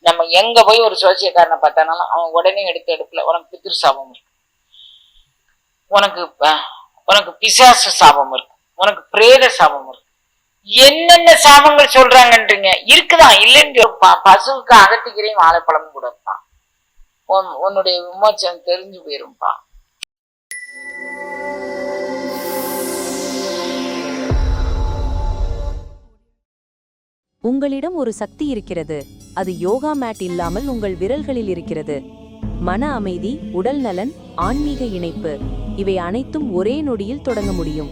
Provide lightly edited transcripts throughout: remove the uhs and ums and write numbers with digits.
நம்ம எங்க போய் ஒரு சோசியக்காரனை பார்த்தானாலும் அவன் உடனே எடுக்கல உனக்கு பித்திரு சாபம் இருக்கு, உனக்கு உனக்கு பிசாசு சாபம் இருக்கு, உனக்கு பிரேத சாபம் இருக்கு, என்னென்ன சாபங்கள் சொல்றாங்கன்றீங்க. இருக்குதான் இல்லைன்னு பசுவுக்கு அகத்திக்கிறையும் வாழைப்பழமும் கூட இருப்பான். உன்னுடைய விமோச்சனம் தெரிஞ்சு போயிருப்பா. உங்களிடம் ஒரு சக்தி இருக்கிறது. அது யோகா மேட் இல்லாமல் உங்கள் விரல்களில் இருக்கிறது. மன அமைதி, உடல் நலன், ஆன்மீக இணைப்பு, இவை அனைத்தும் ஒரே நொடியில் தொடங்க முடியும்.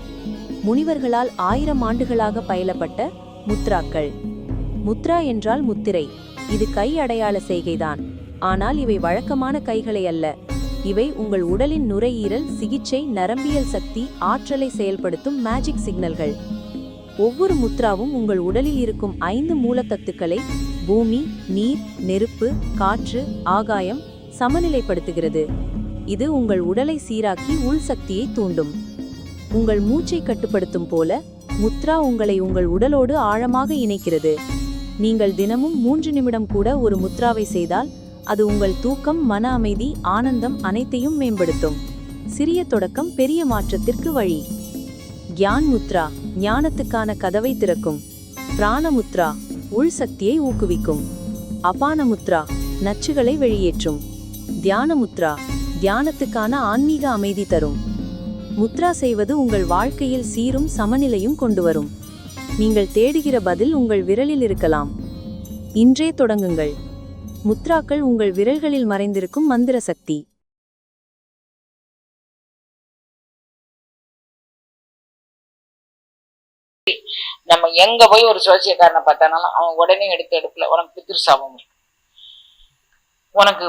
முனிவர்களால் 1000 ஆண்டுகளாக பயிலப்பட்ட முத்ராக்கள். முத்ரா என்றால் முத்திரை. இது கை அடையாள செய்கைதான். ஆனால் இவை வழக்கமான கைகளை அல்ல. இவை உங்கள் உடலின் நுரையீரல், சிகிச்சை, நரம்பியல் சக்தி, ஆற்றலை செயல்படுத்தும் மேஜிக் சிக்னல்கள். ஒவ்வொரு முத்ராவும் உங்கள் உடலில் இருக்கும் 5 மூலத்தத்துக்களை பூமி, நீர், நெருப்பு, காற்று, ஆகாயம் சமநிலைப்படுத்துகிறது. இது உங்கள் உடலை சீராக்கி உள் சக்தியை தூண்டும். உங்கள் மூச்சை கட்டுப்படுத்தும் போல முத்ரா உங்களை உங்கள் உடலோடு ஆழமாக இணைக்கிறது. நீங்கள் தினமும் 3 நிமிடம் கூட ஒரு முத்ராவை செய்தால் அது உங்கள் தூக்கம், மன அமைதி, ஆனந்தம் அனைத்தையும் மேம்படுத்தும். சிறிய தொடக்கம் பெரிய மாற்றத்திற்கு வழி. கியான் முத்ரா ஞானத்துக்கான கதவை திறக்கும். பிராணமுத்ரா உள் சக்தியை ஊக்குவிக்கும். அபான முத்ரா நச்சுகளை வெளியேற்றும். தியான முத்ரா தியானத்துக்கான ஆன்மீக அமைதி தரும். முத்ரா செய்வது உங்கள் வாழ்க்கையில் சீரும் சமநிலையும் கொண்டு வரும். நீங்கள் தேடுகிற பதில் உங்கள் விரலில் இருக்கலாம். இன்றே தொடங்குங்கள். முத்ராக்கள் உங்கள் விரல்களில் மறைந்திருக்கும் மந்திர சக்தி. நம்ம எங்க போய் ஒரு சோசியக்காரனை பார்த்தானாலும் அவன் உடனே எடுக்கல உனக்கு பித்திரு சாபம் இருக்கு, உனக்கு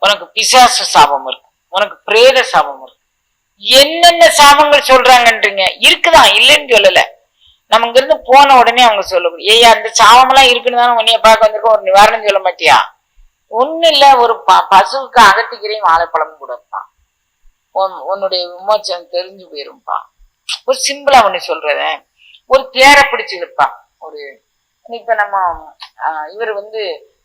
உனக்கு பிசாசு சாபம் இருக்கு, உனக்கு பிரேத சாபம் இருக்கு, என்னென்ன சாபங்கள் சொல்றாங்கன்றீங்க. இருக்குதான் இல்லைன்னு சொல்லல. நம்ம இங்க இருந்து போன உடனே அவங்க சொல்ல ஏய்யா அந்த சாபம் எல்லாம் இருக்குன்னு தானே உன்னைய பார்க்க வந்திருக்கோம், ஒரு நிவாரணம் சொல்ல மாட்டியா? ஒண்ணு இல்ல, ஒரு பசுவுக்கு அகத்திக்கிறையும் வாழைப்பழமும் கூட இருப்பான். உன்னுடைய விமோச்சனம் தெரிஞ்சு போயிருப்பா. ஒரு சிம்பிளா ஒண்ணு சொல்றேன். ஒரு தேரை பிடிச்சு இருப்பான். ஒரு இப்ப நம்ம இவர்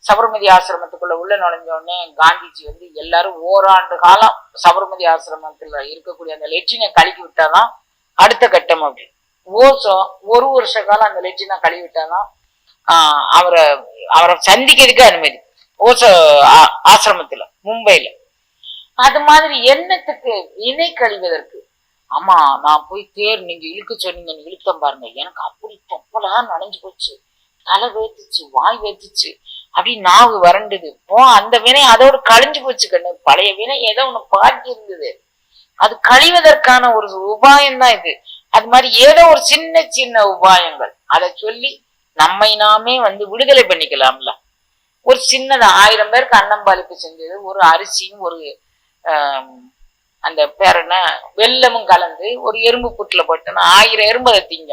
சபர்மதி ஆசிரமத்துக்குள்ள உள்ள நுழைஞ்ச உடனே காந்திஜி எல்லாரும் ஓராண்டு காலம் சபர்மதி ஆசிரமத்துல இருக்கக்கூடிய அந்த லெட்ரினை கழுக்கி விட்டாதான் அடுத்த கட்டம். அப்படி ஒரு வருஷ காலம் அந்த லெட்ரினை கழுவி விட்டாதான் அவரை சந்திக்கிறதுக்கு அனுமதி. ஓசோ ஆசிரமத்துல மும்பைல. அது மாதிரி எண்ணத்துக்கு இணை கழிவதற்கு. ஆமா நான் போய் தேர் நீங்க இழுக்க சொன்னீங்கன்னு இழுத்தம் பாருங்க, எனக்கு அப்படி தொப்பலாம் நனைஞ்சு போச்சு, தலை வேத்துச்சு, வாய் வேத்துச்சு, அப்படி நாவு வறண்டுது. அந்த வினை அதோடு கழிஞ்சு போச்சு கண்ணு. பழைய வினை ஏதோ ஒண்ணு பாக்கி இருந்தது, அது கழிவதற்கான ஒரு உபாயம் தான் இது. அது மாதிரி ஏதோ ஒரு சின்ன சின்ன உபாயங்கள் அதை சொல்லி நம்மை நாமே விடுதலை பண்ணிக்கலாம்ல. ஒரு சின்னதா 1000 பேருக்கு அன்னம்பாளிப்பு செஞ்சது, ஒரு அரிசியும் ஒரு அந்த பேர் என்ன வெல்லமும் கலந்து ஒரு எறும்பு புட்டுல போட்டோன்னா 1000 எறும்பு அதை திங்க.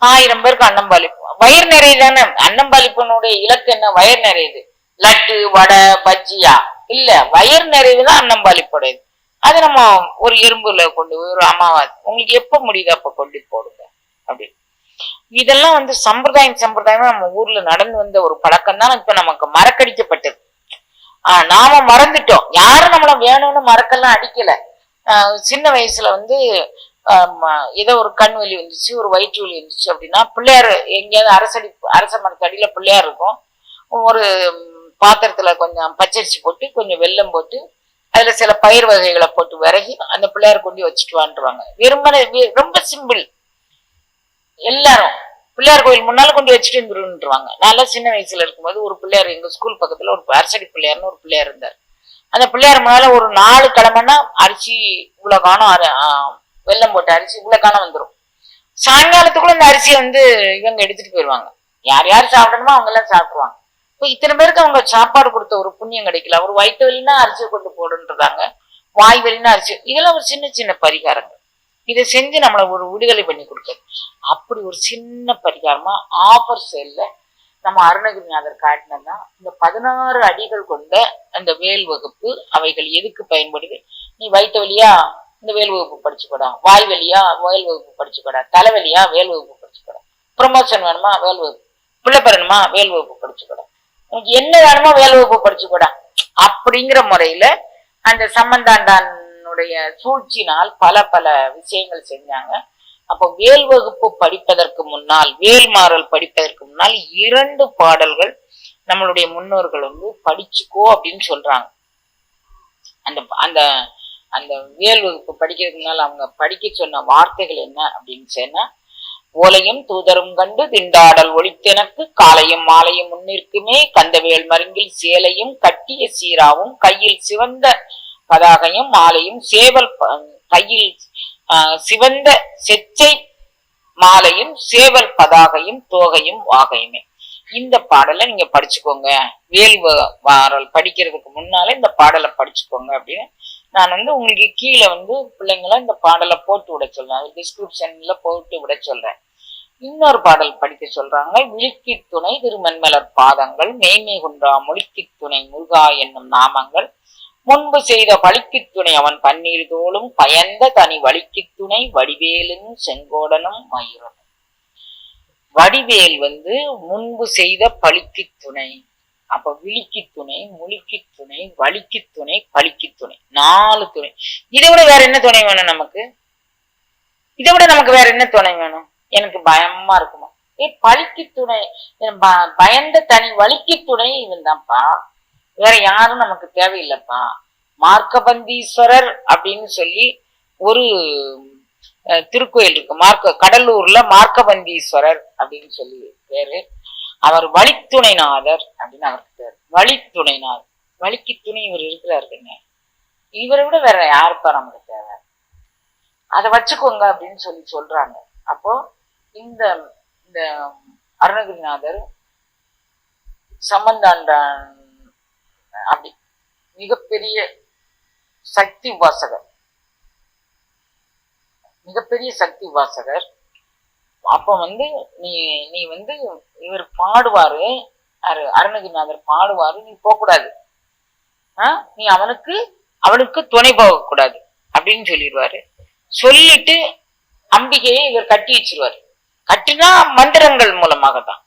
1000 பேருக்கு அன்னம்பாளிப்பு. வயிறு நிறையுதானே அன்னம்பாளிப்புனுடைய இலக்கு என்ன? வயிறு நிறையுது. லட்டு, வடை, பஜ்ஜியா இல்ல, வயிறு நிறைவுதான் அன்னம்பாளிப்புடையது. அது நம்ம ஒரு எறும்புல கொண்டு போய் ஒரு அமாவாசை உங்களுக்கு எப்ப முடியுது அப்ப கொண்டு போடுங்க அப்படின்னு. இதெல்லாம் சம்பிரதாயமா நம்ம ஊர்ல நடந்து வந்த ஒரு பழக்கம் தான் இப்ப நமக்கு மறக்கடிக்கப்பட்டது. நாம மறந்துட்டோம். யாரும் நம்மள வேணும்னு மறக்கெல்லாம் அடிக்கல. சின்ன வயசுல ஏதோ ஒரு கண் வலி வந்துச்சு, ஒரு வயிற்று வலி வந்துச்சு அப்படின்னா பிள்ளையார் எங்கேயாவது அரச மரத்தடியில பிள்ளையார் இருக்கும். ஒரு பாத்திரத்துல கொஞ்சம் பச்சரிசி போட்டு கொஞ்சம் வெல்லம் போட்டு அதுல சில பயிர் வகைகளை போட்டு விறகி அந்த பிள்ளையார் கொண்டு வச்சுட்டு வாண்டுருவாங்க. ரொம்ப சிம்பிள். எல்லாரும் பிள்ளையார் கோயில் முன்னால கொண்டு வச்சுட்டு வந்துருவாங்க. நல்லா சின்ன வயசுல இருக்கும்போது ஒரு பிள்ளையார் எங்க ஸ்கூல் பக்கத்துல ஒரு அரசடி பிள்ளையார்னு ஒரு பிள்ளையார் இருந்தார். அந்த பிள்ளையார் முன்னால ஒரு 4 கிழமைன்னா அரிசி இவ்வளவு காணும், வெல்லம் போட்ட அரிசி இவ்வளவு காலம் வந்துடும். சாயங்காலத்துக்குள்ள இந்த அரிசியை இவங்க எடுத்துட்டு போயிடுவாங்க. யார் யார் சாப்பிடணுமோ அவங்க எல்லாம் சாப்பிடுவாங்க. இப்ப இத்தனை பேருக்கு அவங்க சாப்பாடு கொடுத்த ஒரு புண்ணியம் கிடைக்கல. ஒரு வயிற்று வலினா அரிசியை கொண்டு போடுன்றாங்க, வாய் வலினா அரிசி. இதெல்லாம் ஒரு சின்ன சின்ன பரிகாரங்கள். இதை செஞ்சு நம்மளை ஒரு விடுதலை பண்ணி கொடுக்குறது. அப்படி ஒரு சின்ன பரிகாரமா ஆஃபர் சேல்ல நம்ம அருணகிரிநாதர் காட்டினோம்னா இந்த 16 அடிகள் கொண்ட அந்த வேல் வகுப்பு அவைகள் எதுக்கு பயன்படுது? நீ வயிற்று வலியா இந்த வேல் வகுப்பு படிச்சுக்கூடா, வாய் வலியா வேல் வகுப்பு படிச்சுக்கூடா, தலைவலியா வேல் வகுப்பு படிச்சுக்கூடா, ப்ரமோஷன் வேணுமா வேல் வகுப்பு, பிள்ளை பெறணுமா வேல் வகுப்பு படிச்சுக்கூடா. உனக்கு என்ன வேணுமோ வேல் வகுப்பு படிச்சுக்கூடா அப்படிங்கிற முறையில அந்த சம்பந்தாண்டானுடைய சூழ்ச்சினால் பல பல விஷயங்கள் செஞ்சாங்க. அப்போ வேல் வகுப்பு படிப்பதற்கு முன்னால், வேல்மாறல் படிப்பதற்கு முன்னால் 2 பாடல்கள் நம்மளுடைய முன்னோர்கள் படிச்சுக்கோ அப்படின்னு சொல்றாங்க. அந்த அந்த அந்த வேல் வகுப்பு படிக்கிறதுக்கு முன்னால் அவங்க படிக்க சொன்ன வார்த்தைகள் என்ன அப்படின்னு சொன்னா, ஓலையும் தூதரும் கண்டு திண்டாடல் ஒளித்தெனக்கு காலையும் மாலையும் முன்னிற்குமே கந்தவேல் மருங்கில் சேலையும் கட்டிய சீராவும் கையில் சிவந்த பதாகையும் மாலையும் சேவல் கையில் சிவந்த செச்சை மாலையும் சேவல் பதாகையும் தோகையும் வாகையுமே. இந்த பாடலை நீங்க படிச்சுக்கோங்க, வேல்மாறல் படிக்கிறதுக்கு முன்னாலே இந்த பாடலை படிச்சுக்கோங்க அப்படின்னு நான் உங்களுக்கு கீழே பிள்ளைங்களை இந்த பாடலை போட்டு விட சொல்றேன், டிஸ்கிரிப்ஷன்ல போட்டு விட சொல்றேன். இன்னொரு பாடல் படிக்க சொல்றாங்க. விழிக்கு துணை திருமண்மலர் பாதங்கள் மெய்மை குன்றா மொழிக்கு துணை முருகா என்னும் நாமங்கள் முன்பு செய்த பழிக்கு துணை அவன் பன்னீர் தோளும் பயந்த தனி வலிக்கு துணை வடிவேலும் செங்கோடனும் மயூரனும். வடிவேல் முன்பு செய்த பழிக்கு துணை, அப்ப விழிக்கு துணை, முழிக்கு துணை, வலிக்கு துணை, பழிக்கு துணை, 4 துணை. இதை விட வேற என்ன துணை வேணும் நமக்கு? இதை விட நமக்கு வேற என்ன துணை வேணும்? எனக்கு பயமா இருக்குமா? பழிக்கு துணை, பயந்த தனி வலிக்கு துணை இவன் தான்ப்பா, வேற யாரும் நமக்கு தேவையில்லைப்பா. மார்க்கபந்தீஸ்வரர் அப்படின்னு சொல்லி ஒரு திருக்கோயில் இருக்கு, கடலூர்ல மார்க்கபந்தீஸ்வரர் அப்படின்னு சொல்லி பேரு. அவர் வழித்துணைநாதர் அப்படின்னு அவருக்கு பேர். வழித்துணைநாதர், வழிக்கு துணை இவர் இருக்கிறாருங்க. இவரை விட வேற யாருப்பா நமக்கு தேவை? அதை வச்சுக்கோங்க அப்படின்னு சொல்றாங்க. அப்போ இந்த இந்த அருணகிரிநாதர் சம்பந்தாண்டான் அப்படி மிகப்பெரிய சக்தி உபாசகர், மிகப்பெரிய சக்தி உபாசகர். அப்ப நீ நீ இவர் பாடுவாரு, அருணகிரிநாதர் பாடுவாரு, நீ போக கூடாது, நீ அவனுக்கு துணை போக கூடாது அப்படின்னு சொல்லிடுவாரு. சொல்லிட்டு அம்பிகையை இவர் கட்டி வச்சிருவாரு. கட்டினா மந்திரங்கள் மூலமாகத்தான்,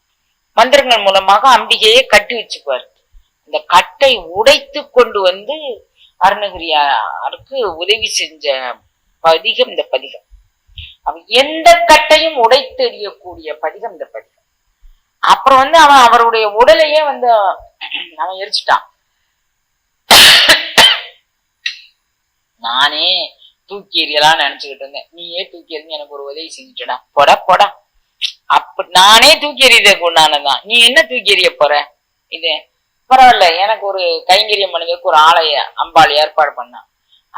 மந்திரங்கள் மூலமாக அம்பிகையை கட்டி வச்சுக்குவாரு. இந்த கட்டை உடைத்து கொண்டு அருணகிரியாருக்கு உதவி செஞ்ச பதிகம் இந்த பதிகம். எந்த கட்டையும் உடைத்து எறியக்கூடிய பதிகம் இந்த பதிகம். அப்புறம் அவன் அவருடைய உடலையே அவன் எரிச்சிட்டான். நானே தூக்கி எறியலாம் நினைச்சுக்கிட்டு இருந்தேன், நீயே தூக்கி எறிஞ்சு எனக்கு ஒரு உதவி செஞ்சுட்டா, போடா அப்ப நானே தூக்கி எறியதுக்கு உண்டானதான், நீ என்ன தூக்கி எறிய போற? இது பரவாயில்ல, எனக்கு ஒரு கைங்கரியம் பண்ணுறதுக்கு ஒரு ஆலய அம்பாள் ஏற்பாடு பண்ணான்.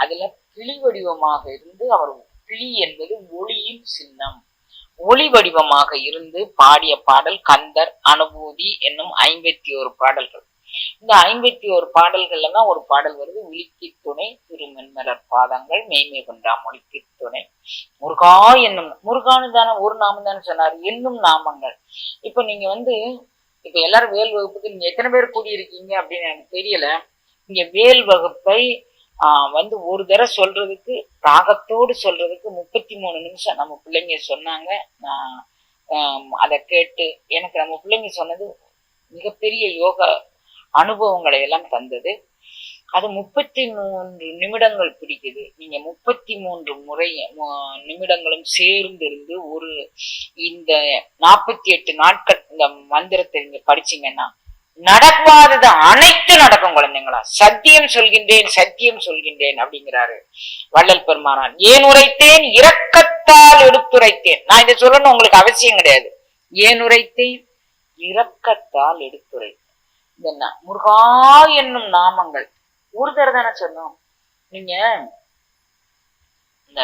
அதுல கிளி வடிவமாக இருந்து, அவர் கிளி என்பது ஒளியின் சின்னம், ஒளி வடிவமாக இருந்து பாடிய பாடல் கந்தர் அனுபூதி என்னும் 51 பாடல்கள். இந்த 51 பாடல்கள்ல தான் ஒரு பாடல் வருது, விழிக்கு துணை திருமென்மலர் பாதங்கள் மெய்மை கொண்டா மொழிக்கு துணை முருகா என்னும். முருகானு தானே ஒரு நாமம் தானே சொன்னாரு, என்னும் நாமங்கள். இப்ப நீங்க இப்ப எல்லாரும் வேல் வகுப்புக்கு நீங்க எத்தனை பேர் கூடியிருக்கீங்க அப்படின்னு எனக்கு தெரியல. இங்க வேல் வகுப்பை ஒரு தடவை சொல்றதுக்கு, ராகத்தோடு சொல்றதுக்கு 33 நிமிஷம் நம்ம பிள்ளைங்க சொன்னாங்க. நான் அதை கேட்டு எனக்கு நம்ம பிள்ளைங்க சொன்னது மிகப்பெரிய யோக அனுபவங்களை எல்லாம் தந்தது. அது 33 நிமிடங்கள் பிடிக்குது. நீங்க 33 முறை நிமிடங்களும் சேர்ந்து இருந்து இந்த 48 நாட்கள் இந்த மந்திரத்தை நீங்க படிச்சீங்கன்னா நடக்காதது அனைத்து நடக்கும் குழந்தைங்களா. சத்தியம் சொல்கின்றேன், சத்தியம் சொல்கின்றேன் அப்படிங்கிறாரு வள்ளல் பெருமானார். ஏன் உரைத்தேன்? இரக்கத்தால் எடுத்துரைத்தேன். நான் இதை சொல்லணும் உங்களுக்கு அவசியம் கிடையாது. ஏன் உரைத்தேன்? இரக்கத்தால் எடுத்துரைத்தேன். என்ன முருகா என்னும் நாமங்கள் ஒரு தடவை தானே சொன்னோம். நீங்க இந்த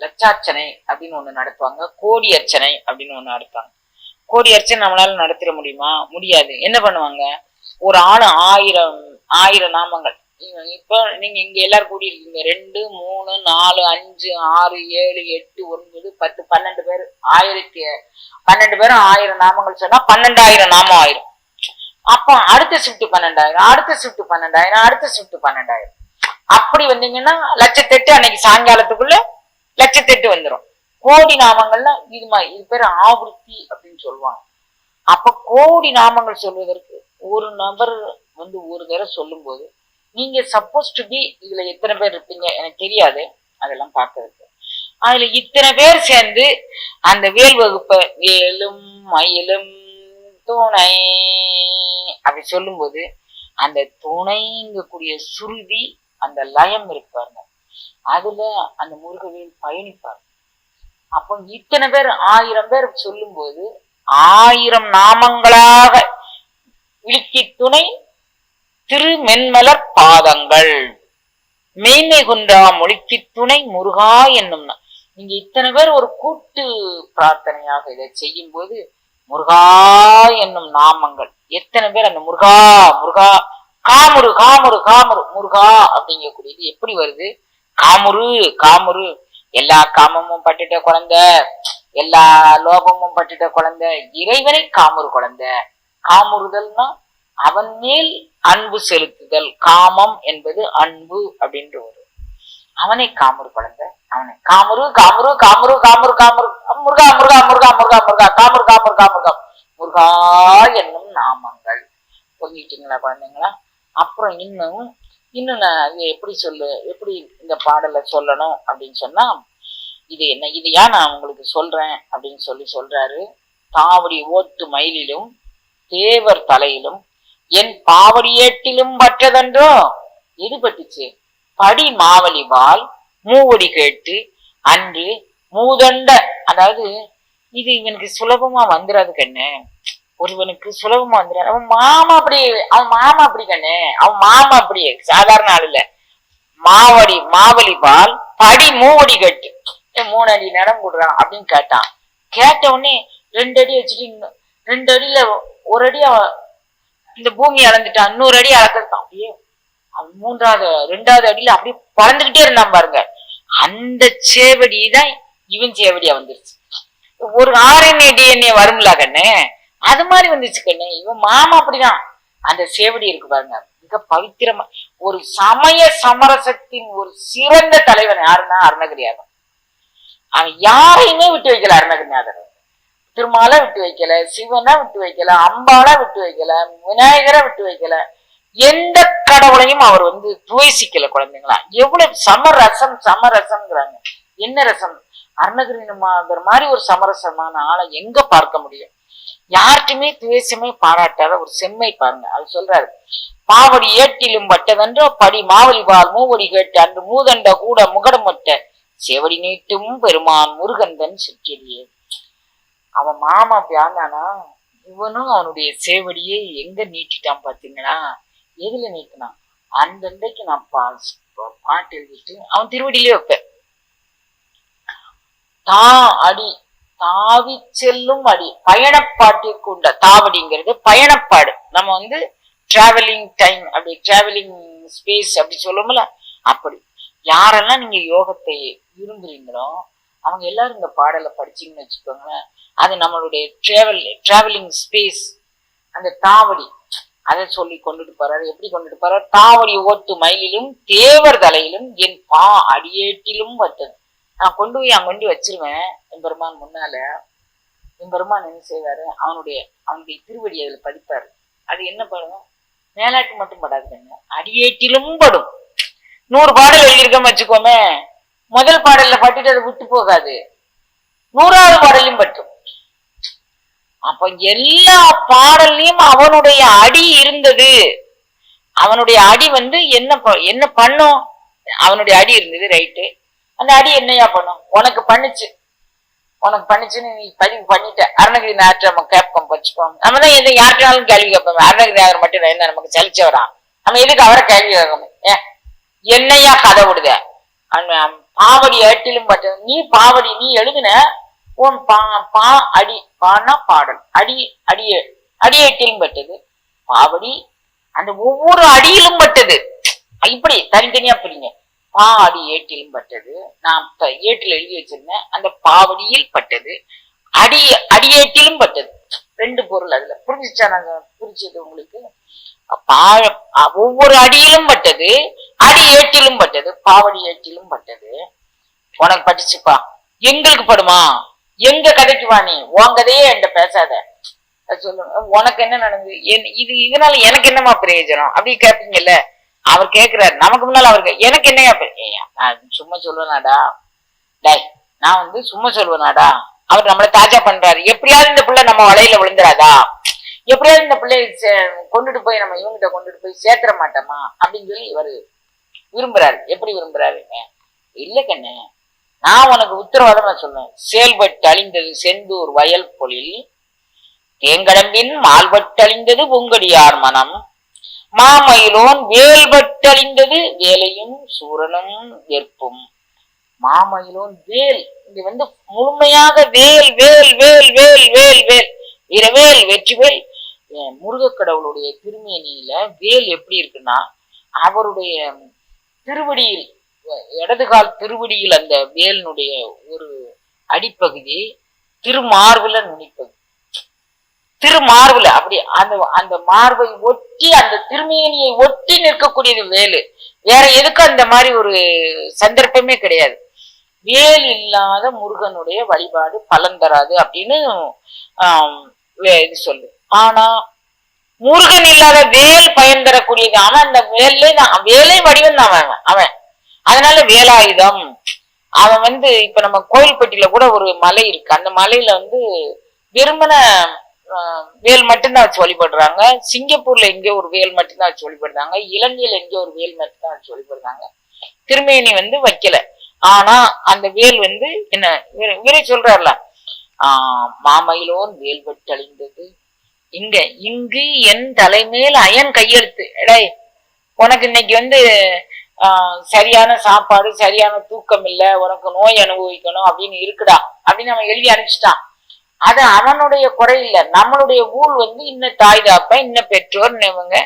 லட்சார்ச்சனை அப்படின்னு ஒண்ணு நடத்துவாங்க, கோடி அர்ச்சனை அப்படின்னு ஒண்ணு நடத்துவாங்க. கோடி அர்ச்சனை நம்மளால நடத்திட முடியுமா? முடியாது. என்ன பண்ணுவாங்க, ஒரு ஆளு 1000 நாமங்கள். இப்போ நீங்க இங்க எல்லாரும் கூடி இருக்கீங்க, 2 3 4 5 6 7 8 9 10 12 பேர், 12 பேரும் 1000 நாமங்கள் சொன்னா 12,000 நாமம் ஆயிரும். அப்ப அடுத்த ஷிஃப்ட் 12,000, அடுத்த ஷிஃப்ட் 12,000, அடுத்த ஷிஃப்ட் 12,000. அப்படி வந்தீங்கன்னா 1,08,000 அன்னைக்கு சாயங்காலத்துக்குள்ள 1,08,000 வந்துடும். கோடி நாமங்கள்ல இது பேர் ஆவருத்தி அப்படின்னு சொல்லுவாங்க. அப்ப கோடி நாமங்கள் சொல்வதற்கு ஒரு நபர் வந்து ஒரு தடவை சொல்லும் போது நீங்க சப்போஸ் டு பி இதுல எத்தனை பேர் இருப்பீங்க எனக்கு தெரியாது, அதெல்லாம் பார்க்கறதுக்கு. அதுல இத்தனை பேர் சேர்ந்து அந்த வேல் வகுப்ப வேலும் மயிலும் துணை அப்படி சொல்லும்போது அந்த துணைங்கக்கூடிய சுருதி அந்த லயம் இருப்பாருங்க, அதுல அந்த முருகவேல் பயணிப்பார். அப்போ இத்தனை பேர் 1000 பேர் சொல்லும் போது 1000 நாமங்களாக விழிக்கு துணை திரு மென்மலர் பாதங்கள் மெய்மை குன்றா மொழிக்கு துணை முருகா என்னும். நீங்க இத்தனை பேர் ஒரு கூட்டு பிரார்த்தனையாக இதை செய்யும் போது முருகா என்னும் நாமங்கள் எத்தனை பேர் அந்த முருகா முருகா காமுரு காமுரு காமுரு முருகா அப்படிங்கக்கூடியது எப்படி வருது? காமுரு காமுரு எல்லா காமமும் பட்டுட்ட குழந்தை, எல்லா லோகமும் பட்டுட்ட குழந்தை, இறைவனை காமுரு குழந்தை. காமுறுதல்னா அவன் மேல் அன்பு செலுத்துதல், காமம் என்பது அன்பு அப்படின்ற ஒரு அவனை காமுரு குழந்தை, அவனை காமுரு காமுரு காமுரு காமுரு காமுரு முருகா முருகா முருகா முருகா முருகா காமுரு காமுரு காமுருகா முருகா என்னும் நாமங்கள். புரிஞ்சுக்கிட்டீங்களா குழந்தைங்களா? அப்புறம் இன்னும் நான் அது எப்படி இந்த பாடலை சொல்லணும் அப்படின்னு சொன்னா, இது என்ன இது ஏன் நான் உங்களுக்கு சொல்றேன் அப்படின்னு சொல்றாரு. தாவடி ஓட்டு மயிலிலும் தேவர் தலையிலும் என் பாவடி ஏட்டிலும் பற்றதென்றோ. எது பட்டுச்சு? படி மாவலிவால் மூவடி கேட்டு அன்று மூதண்ட. அதாவது இது இவனுக்கு சுலபமா வந்துடாது கண்ணு, ஒருவனுக்கு சுலபமா வந்துடாது. அவன் மாமா அப்படி கண்ணு, அவன் மாமா அப்படி சாதாரண ஆள் இல்ல. மாவலிவால் படி மூவடி கேட்டு 3 அடி நடம் கொடுறான் அப்படின்னு கேட்டான். கேட்ட உடனே 2 அடி வச்சுட்டு 2 அடியில 1 அடி இந்த பூமி அளந்துட்டான், 100 அடி அளந்துட்டான். அப்படியே அவன் 2வது அடியில அப்படியே பறந்துகிட்டே இருந்தான் பாருங்க. அந்த சேவடி தான் இவன் சேவடியா வந்துருச்சு. ஒரு RNA DNA வரும்ல கண்ணு, அது மாதிரி வந்துச்சு கண்ணு. இவன் மாமா அப்படிதான். அந்த சேவடி இருக்கு பாருங்க, மிக பவித்திரமா ஒரு சமய சமரசத்தின் ஒரு சிறந்த தலைவன் யாருன்னா அருணகிரியார். அவன் யாரையுமே விட்டு வைக்கல அருணகிரிநாதர். திருமாலை விட்டு வைக்கல, சிவனை விட்டு வைக்கல, அம்பாளை விட்டு வைக்கல, விநாயகரை விட்டு வைக்கல, எந்த கடவுளையும் அவர் வந்து துவேசிக்கல. குழந்தைங்களா எவ்வளவு சமரசம்ங்கிறாங்க. என்ன ரசம்? அருணகிரிநாதர் மாதிரி ஒரு சமரசமான ஆளை எங்க பார்க்க முடியும்? யார்ட்டுமே துவேசமே பாராட்டாத ஒரு செம்மை பாருங்க. அது சொல்றாரு, பாவடி ஏட்டிலும் பட்டதென்றோ படி மாவலிவால் மூவடி கேட்டு அன்று மூதண்ட கூட முகடமொட்ட செவடி நீட்டும் பெருமான் முருகந்தன் சிற்றியே. அவன் மாமா பியாந்தானா, இவனும் அவனுடைய சேவடியை எங்க நீட்டிட்டான் பாத்தீங்களா? எதுல நீட்டினான்? அந்தண்டைக்கு நான் பாட்டு எழுதிட்டு அவன் திருவடியிலே வைப்பேன். அடி தாவி செல்லும் அடி பயணப்பாட்டிற்கு உண்ட தாவடிங்கிறது பயணப்பாடு. நம்ம வந்து டிராவலிங் டைம், அப்படி டிராவலிங் ஸ்பேஸ் அப்படி சொல்லுவோம்ல. அப்படி யாரெல்லாம் நீங்க யோகத்தை விரும்புறீங்களோ அவங்க எல்லாரும் இந்த பாடலை படிச்சீங்கன்னு வச்சுக்கோங்களேன். அது நம்மளுடைய டிராவலிங் ஸ்பேஸ். அந்த தாவடி அதை சொல்லி கொண்டுட்டு போறாரு. எப்படி கொண்டுட்டு போறாரு? தாவடி ஓட்டு மயிலிலும் தேவர் தலையிலும் என் அடியேட்டிலும் பட்டது. நான் கொண்டு போய் அங்க வச்சிருவேன் என் பெருமான் முன்னால. என் பெருமான் என்ன செய்வாரு? அவனுடைய திருவடி அதுல படிப்பாரு. அது என்ன படும்? மேலாட்டு மட்டும் படாது, அடியேட்டிலும் படும். 100 பாடல் எழுதியிருக்கோம் வச்சுக்கோமே, முதல் பாடல்ல பட்டுட்டு அதை விட்டு போகாது, 100வது பாடலையும் பட்டும். அப்ப எல்லா பாடல்லையும் அவனுடைய அடி இருந்தது. அவனுடைய அடி வந்து என்ன பண்ணும்? அவனுடைய அடி இருந்தது, ரைட்டு. அந்த அடி என்னையா பண்ணும்? உனக்கு பண்ணுச்சுன்னு நீ பதிவு பண்ணிட்ட. அருணகிரி நாற்று நம்ம கேட்போம் வச்சுப்போம். நம்ம தான் எது யாருனாலும் கேள்வி கேட்போம். அருணகிரி நாதர் மட்டும் என்ன நமக்கு சலிச்சவரா? நம்ம எதுக்கு அவரை கேள்வி கேட்கணும்? என்னையா கதை விடுத? பாவடி ஏட்டிலும் பட்ட நீ பாவடி நீ எழுதுன உன் அடி பானா பாடல் அடியேட்டிலும் பட்டது பாவடி. அந்த ஒவ்வொரு அடியிலும் பட்டது. இப்படி தனித்தனியா பிரிங்க. அடி ஏட்டிலும் பட்டது. நான் ஏட்டில் எழுதி வச்சிருந்தேன். அந்த பாவடியில் பட்டது, அடியேட்டிலும் பட்டது. 2 பொருள் அதுல. புரிஞ்சுச்சா? நாங்க புரிஞ்சது உங்களுக்கு? ஒவ்வொரு அடியிலும் பட்டது, அடி ஏட்டிலும் பட்டது, பாவடி ஏட்டிலும் பட்டது. உனக்கு பட்டுச்சுப்பா, எங்களுக்கு படுமா? எங்க கதைக்கு வா, நீ உன் கதையே என்கிட்ட பேசாத. சொல்லுங்க, உனக்கு என்ன நடந்தது, இதனால எனக்கு என்னமா பிரயோஜனம் அப்படி கேட்பீங்கல்ல. அவர் கேட்கிறாரு நமக்கு முன்னால, அவருக்கு எனக்கு என்னையா நான் சும்மா சொல்லுவேனாடா, டேய் நான் வந்து சும்மா சொல்லுவேனாடா. அவர் நம்மளை தாஜா பண்றாரு. எப்படியாவது இந்த பிள்ளை நம்ம வலையில விழுந்துராதா, எப்படியாவது இந்த பிள்ளைய கொண்டுட்டு போய் நம்ம இவங்கிட்ட கொண்டுட்டு போய் சேர்த்துற மாட்டோமா அப்படின்னு சொல்லி இவரு விரும்புறாரு. எப்படி விரும்புறாருங்க, இல்ல கண்ணு நான் உனக்கு உத்தரவாதமா சொல்லுவேன், செயல்பட்டு அழிந்தது செந்தூர் வயல் பொழில், தேங்கடம்பின் மால்பட்டழிந்தது பூங்கடியார் மனம், மாமயிலோன் வேல்பட்டழிந்தது வேலையும் சூரனும் வெற்பும். மாமயிலோன் வேல், இங்க வந்து முழுமையாக வேல் வேல் வேல் வேல் வேல் வேல் வீரவேல் வெற்றிவேல். முருகக் கடவுளுடைய திருமேனியில வேல் எப்படி இருக்குன்னா, அவருடைய திருவடியில், இடதுகால் திருவடியில் அந்த வேலினுடைய ஒரு அடிப்பகுதி திருமார்புல நுனிப்பகுதி, திருமார்புல அப்படி அந்த அந்த மார்பை ஒட்டி அந்த திருமேனியை ஒட்டி நிற்கக்கூடியது வேலு. வேற எதுக்கும் அந்த மாதிரி ஒரு சந்தர்ப்பமே கிடையாது. வேல் இல்லாத முருகனுடைய வழிபாடு பலன் தராது அப்படின்னு இது சொல்லு. ஆனா முருகன் இல்லாத வேல் பயன் தரக்கூடியது. அவன் அந்த வேலை வடிவம் தான் அவன். அதனால வேலாயுதம். அவன் வந்து இப்ப நம்ம கோயில்பட்டியில கூட ஒரு மலை இருக்கு. அந்த மலையில வந்து வெறுமன வேல் மட்டும்தான் வச்சு வழிபடுறாங்க. சிங்கப்பூர்ல எங்கேயோ ஒரு வேல் மட்டும்தான் வச்சு வழிபடுறாங்க. இலங்கையில எங்கேயோ ஒரு வேல் மட்டும்தான் வச்சு வழிபடுறாங்க. திருமேனி வந்து வைக்கல. ஆனா அந்த வேல் வந்து என்ன இவரே சொல்றாருல, மாமயிலோன் வேல் வெட்டழிந்தது இங்கு என் தலைமேல் அயன் கையெழுத்து. எடை உனக்கு இன்னைக்கு வந்து சரியான சாப்பாடு, சரியான தூக்கம் இல்ல, உனக்கு நோய் அனுபவிக்கணும் அப்படின்னு இருக்குடா அப்படின்னு அவன் எழுதி அனுப்பிச்சிட்டான். அது அவனுடைய குறை இல்ல, நம்மளுடைய ஊழ் வந்து இன்னும் தாய் தாப்ப இன்னும் பெற்றோர் இவங்க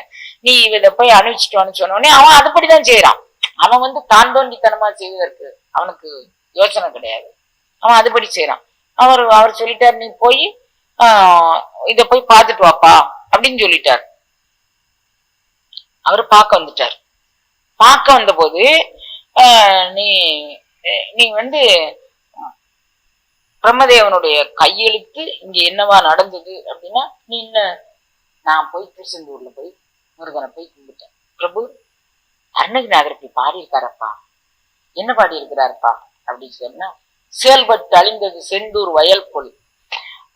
நீ இதை போய் அனுப்பிச்சிட்டோன்னு சொன்னோடனே அவன் அதுபடிதான் செய்யறான். அவன் வந்து தான் தோண்டித்தனமா செய்வதற்கு அவனுக்கு யோசனை கிடையாது. அவன் அதுபடி செய்யறான். அவர் சொல்லிட்டார், நீ போய் இத போய் பார்த்துட்டு வாப்பா அப்படின்னு சொல்லிட்டார். அவர் பார்க்க வந்துட்டார். பார்க்க வந்த போது நீ வந்து பிரம்மதேவனுடைய கையெழுத்து இங்க என்னவா நடந்தது அப்படின்னா, நீ நான் போய் திருச்செந்தூர்ல போய் முருகனை போய் கும்பிட்டேன். பிரபு அருணகிரிநாதர் இப்படி பாடி இருக்காரப்பா, என்ன பாடி இருக்கிறாருப்பா அப்படின்னு சொன்னா, செயல்பட்டு அழிந்தது செந்தூர் வயல் பொழில்.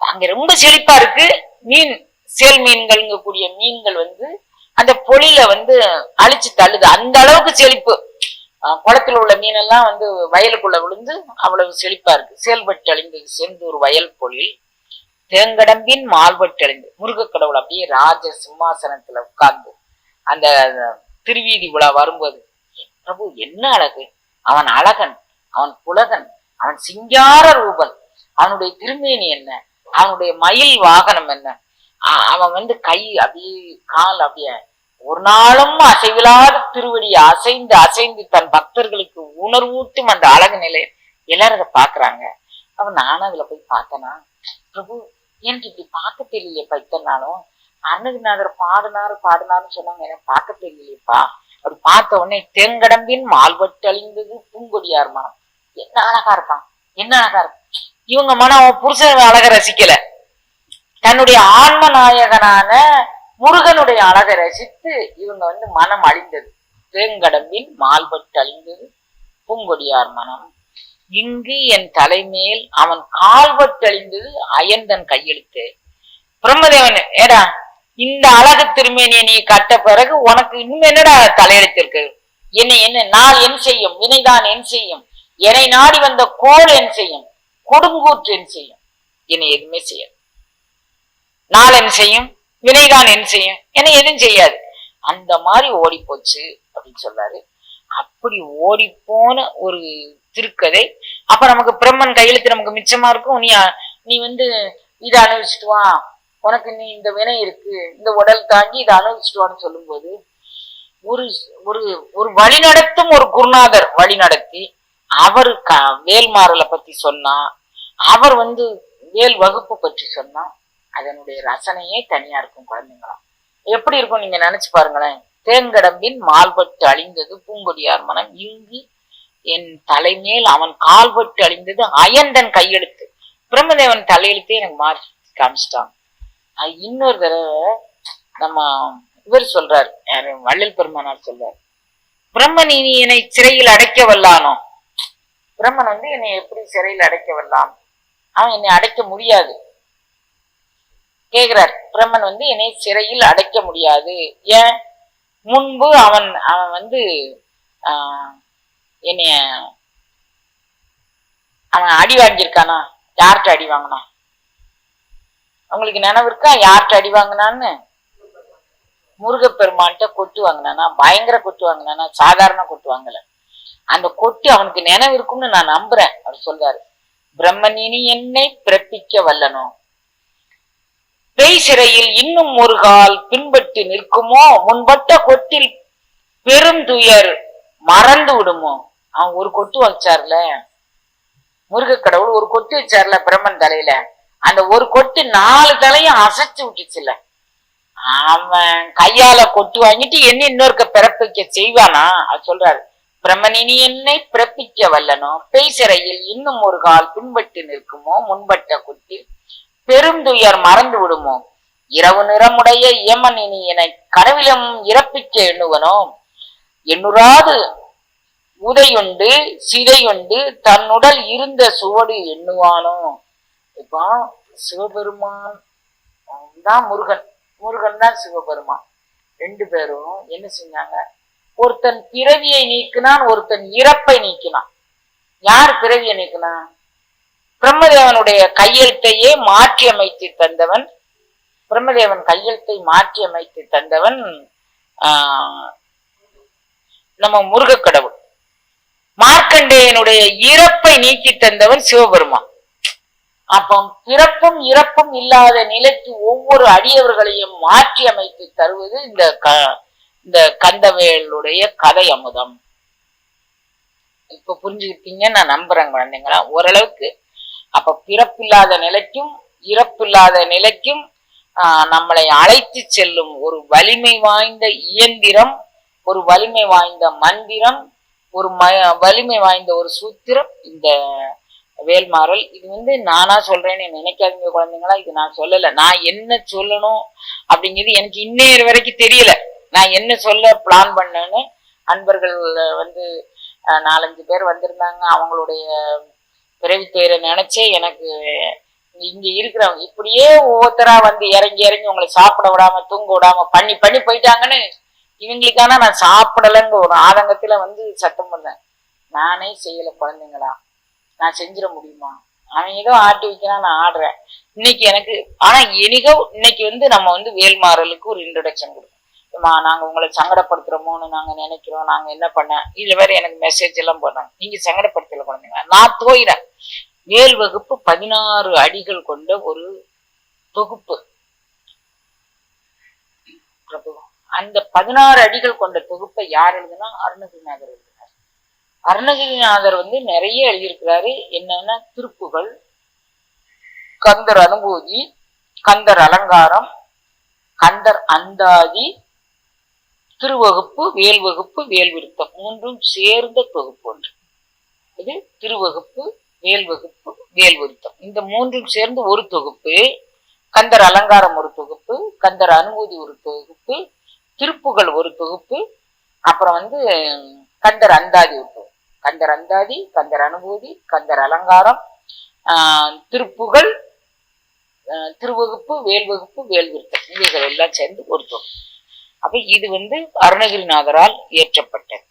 அங்க ரொம்ப செழிப்பா இருக்கு. மீன், சேல் மீன்கள் கூடிய மீன்கள் வந்து அந்த பொழில வந்து அழிச்சு தள்ளுது. அந்த அளவுக்கு செழிப்பு. குளத்துல உள்ள மீனெல்லாம் வந்து வயலுக்குள்ள விழுந்து அவ்வளவு செழிப்பா இருக்கு. செயல்பட்டு அழிந்தது செந்தூர் வயல் பொழில், தேங்கடம்பின் மால்பட்டு அழிந்தது. முருகக் கடவுள் அப்படியே ராஜ சிம்மாசனத்துல உட்கார்ந்து அந்த திருவீதி விழா வரும்போது, பிரபு என்ன அழகு, அவன் அழகன், அவன் புலகன், அவன் சிங்கார ரூபன், அவனுடைய திருமேனி என்ன, அவனுடைய மயில் வாகனம் என்ன, அவன் வந்து கை அப்படியே கால் அப்படியே ஒரு நாளும் அசைவில்லாத திருவடியை அசைந்து அசைந்து தன் பக்தர்களுக்கு உணர்வூட்டும் அந்த அழகு நிலை. எல்லாரும் அதை பாக்குறாங்க. அவன் நானும் அதுல போய் பார்த்தனா, பிரபு எனக்கு இப்படி பார்க்க தெரியலையப்பா, இத்தனை நாளும் அருணகிரிநாதர் பாடினாருன்னு சொன்னாங்க, எனக்கு பார்க்க தெரியலையப்பா. அப்படி பார்த்த உடனே தேங்கடம்பின் மால்பட்டு அழிந்தது பூங்கொடியார் மனம். என்ன அழகா இருக்கான், என்ன அழகா இருக்கும். இவங்க மனம் புருஷன் அழக ரசிக்கல, தன்னுடைய ஆன்ம நாயகனான முருகனுடைய அழகை ரசித்து இவங்க வந்து மனம் அழிந்தது. தேங்கடம்பின் மால்பட்டு அழிந்தது பூங்கொடியார் மனம், இங்கு என் தலைமேல் அவன் கால்பட்டு அழிந்தது அயன்தன் கையெழுத்து. பிரம்மதேவன், ஏடா இந்த அழகு திருமேனியை நீ கட்ட பிறகு உனக்கு இன்னும் என்னடா தலையெழுத்து இருக்கு, என்ன நாள் என் செய்யும், வினைதான் என் செய்யும், என்னை நாடி வந்த கோள் என் செய்யும், கொடுங்கூற்று என் செய்யும், என்னை எதுவுமே செய்யாது. நாள் என்ன செய்யும், வினைதான் என்ன செய்யும், என்னை எதுவும் செய்யாது. அந்த மாதிரி ஓடி போச்சு அப்படின்னு சொல்றாரு. அப்படி ஓடி போன ஒரு திருக்கதை. அப்ப நமக்கு பிரம்மன் கையெழுத்து நமக்கு மிச்சமா இருக்கும். நீ வந்து இதை அனுபவிச்சுட்டு வா, உனக்கு நீ இந்த வினை இருக்கு, இந்த உடல் தாங்கி இதை அனுபவிச்சுட்டு வான்னு சொல்லும் போது ஒரு ஒரு ஒரு வழிநடத்தும் ஒரு குருநாதர் வழி நடத்தி அவர் வேல்மாறலை பத்தி சொன்னா, அவர் வந்து வேல் வகுப்பு பற்றி சொன்னா, அதனுடைய ரசனையே தனியா இருக்கும். குழந்தைங்களாம் எப்படி இருக்கும் நீங்க நினைச்சு பாருங்களேன். தேங்கடம்பின் மால்பட்டு அழிந்தது பூங்கொடியார் மனம், இங்கு என் தலைமேல் அவன் கால்பட்டு அழிந்தது அயன்தன் கையெழுத்து. பிரம்மதேவன் தலையெழுத்தே எனக்கு மாற்றி காமிச்சிட்டான். இன்னொரு தடவை நம்ம இவர் சொல்றாரு, யாரு, வள்ளல் பெருமானார் சொல்றாரு, பிரம்மன் இனி என்னை சிறையில் அடைக்க வல்லானோ. பிரம்மன் வந்து என்னை எப்படி சிறையில் அடைக்க வல்லான்? அவன் என்னை அடைக்க முடியாது கேக்குறார். பிரம்மன் வந்து என்னை சிறையில் அடைக்க முடியாது. ஏன்? முன்பு அவன் அவன் வந்து என்னைய அவன் அடி வாங்கியிருக்கானா? யார்கிட்ட அடி வாங்கினான்? உங்களுக்கு நினைவு இருக்கா? யார்கிட்ட அடி வாங்கினான்னு? முருகப்பெருமான்கிட்ட கொட்டு வாங்கினானா? பயங்கர கொட்டு வாங்கினானா? சாதாரண கொட்டு வாங்கல. அந்த கொட்டு அவனுக்கு நினைவு இருக்கும்னு நான் நம்புறேன். அவர் சொல்றாரு, பிரம்மன் இனி என்னை பிறப்பிக்க வல்லனோ, பேய் சிறையில் இன்னும் ஒரு கால் பின்பற்றி நிற்குமோ, முன்பட்ட கொட்டில் பெருந்துயர் மறந்து விடுமோ. அவன் ஒரு கொட்டு வச்சார்ல, முருக கடவுள் ஒரு கொட்டு வச்சார்ல பிரம்மன் தலையில, அந்த ஒரு கொட்டு 4 தலையும் அசைச்சு விட்டுச்சுல. அவன் கையால கொட்டு வாங்கிட்டு என்ன இன்னொருக்க பிறப்பிக்க செய்வானா? அது சொல்றாரு, பிரம்மனினி என்னை பிறப்பிக்க வல்லனோ, பேய் சிறையில் இன்னும் ஒரு கால் பின்பற்றி நிற்குமோ, முன்பட்ட கொட்டில் பெருந்துயர் மறந்து விடுமோ, இரவு நிறமுடைய ஏமன் இனி என்னை கனவிலும் இறப்பிக்க எண்ணுவனோ, எண்ணுறாது உதையுண்டு சிதையுண்டு தன்னுடல் இருந்த சுவடு எண்ணுவானோ. இப்போ சிவபெருமான் தான் முருகன், முருகன் தான் சிவபெருமான். 2 பேரும் என்ன செஞ்சாங்க? ஒருத்தன் பிறவியை நீக்கினான், ஒருத்தன் இறப்பை நீக்கினான். யார் பிறவியை நீக்கினான்? பிரம்மதேவனுடைய கையெழுத்தையே மாற்றி அமைத்து தந்தவன். பிரம்மதேவன் கையெழுத்தை மாற்றி அமைத்து தந்தவன் நம்ம முருக கடவுள். மார்க்கண்டேயனுடைய இறப்பை நீக்கி தந்தவன் சிவபெருமான். அப்போ பிறப்பும் இறப்பும் இல்லாத நிலைக்கு ஒவ்வொரு அடியவர்களையும் மாற்றி அமைத்து தருவது இந்த கந்தவேலுடைய கதை அமுதம். இப்ப புரிஞ்சுக்கிட்டீங்க நான் நம்புறேன் குழந்தைங்களா, ஓரளவுக்கு. அப்ப பிறப்பில்லாத நிலைக்கும் இறப்பில்லாத நிலைக்கும் நம்மளை அழைத்து செல்லும் ஒரு வலிமை வாய்ந்த இயந்திரம், ஒரு வலிமை வாய்ந்த மந்திரம், ஒரு வலிமை வாய்ந்த ஒரு சூத்திரம் இந்த வேல்மாறல். இது வந்து நானா சொல்றேன்னு நினைக்காதீங்க குழந்தைங்களா, இது நான் சொல்லல. நான் என்ன சொல்லணும் அப்படிங்கிறது எனக்கு இன்னொரு வரைக்கும் தெரியல. நான் என்ன சொல்ல பிளான் பண்ணேன்னு அன்பர்கள் வந்து 4-5 பேர் வந்திருந்தாங்க. அவங்களுடைய பிறவி துயரை நினைச்சே எனக்கு இங்க இருக்கிறவங்க இப்படியே ஒவ்வொருத்தரா வந்து இறங்கி இறங்கி உங்களை சாப்பிட விடாம தூங்க விடாம பண்ணி பண்ணி போயிட்டாங்கன்னு இவங்களுக்கான நான் சாப்பிடலங்க ஒரு ஆதங்கத்துல வந்து சத்தம் பண்ணேன். நானே செய்யல குழந்தைங்களா, நான் செஞ்சிட முடியுமா? அவன் ஏதோ ஆட்டி வைக்கிறான், நான் ஆடுறேன் இன்னைக்கு எனக்கு. ஆனா இன்னைக்கு வந்து நம்ம வந்து வேல்மாறலுக்கு ஒரு இன்ட்ரோடக்ஷன் கொடுக்கணும். நாங்க உங்களை சங்கடப்படுத்துறோமோன்னு நாங்க நினைக்கிறோம், நாங்க என்ன பண்ண. இதுல வேற எனக்கு மெசேஜ் எல்லாம் போடுறாங்க, நீங்க சங்கடப்படுத்தல குழந்தைங்களா. நான் தோயிறேன். வேல் வகுப்பு 16 அடிகள் கொண்ட ஒரு தொகுப்பு. அந்த 16 அடிகள் கொண்ட தொகுப்பை யார் எழுதுனா? அருணகிரிநாதர் எழுதினார். அருணகிரிநாதர் வந்து நிறைய எழுதியிருக்கிறாரு. என்னன்னா திருப்புகள், கந்தர் அனுபூதி, கந்தர் அலங்காரம், கந்தர் அந்தாதி, திருவகுப்பு, வேல் வகுப்பு, வேல் விருத்தம், 3ம் சேர்ந்த தொகுப்பு ஒன்று. இது திருவகுப்பு, வேல் வகுப்பு, வேல் விருத்தம், இந்த 3ம் சேர்ந்து ஒரு தொகுப்பு. கந்தர் அலங்காரம் ஒரு தொகுப்பு, கந்தர் அனுபூதி ஒரு தொகுப்பு, திருப்புகள் ஒரு தொகுப்பு, அப்புறம் வந்து கந்தர் அந்தாதி ஒரு தொகுப்பு. கந்தர் அந்தாதி, கந்தர் அனுபூதி, கந்தர் அலங்காரம், திருப்புகள், திருவகுப்பு, வேல் வகுப்பு, வேல் விருத்தம், இவைகள் எல்லாம் சேர்ந்து ஒரு தொகுப்பு. அப்ப இது வந்து அருணகிரிநாதரால் இயற்றப்பட்டது.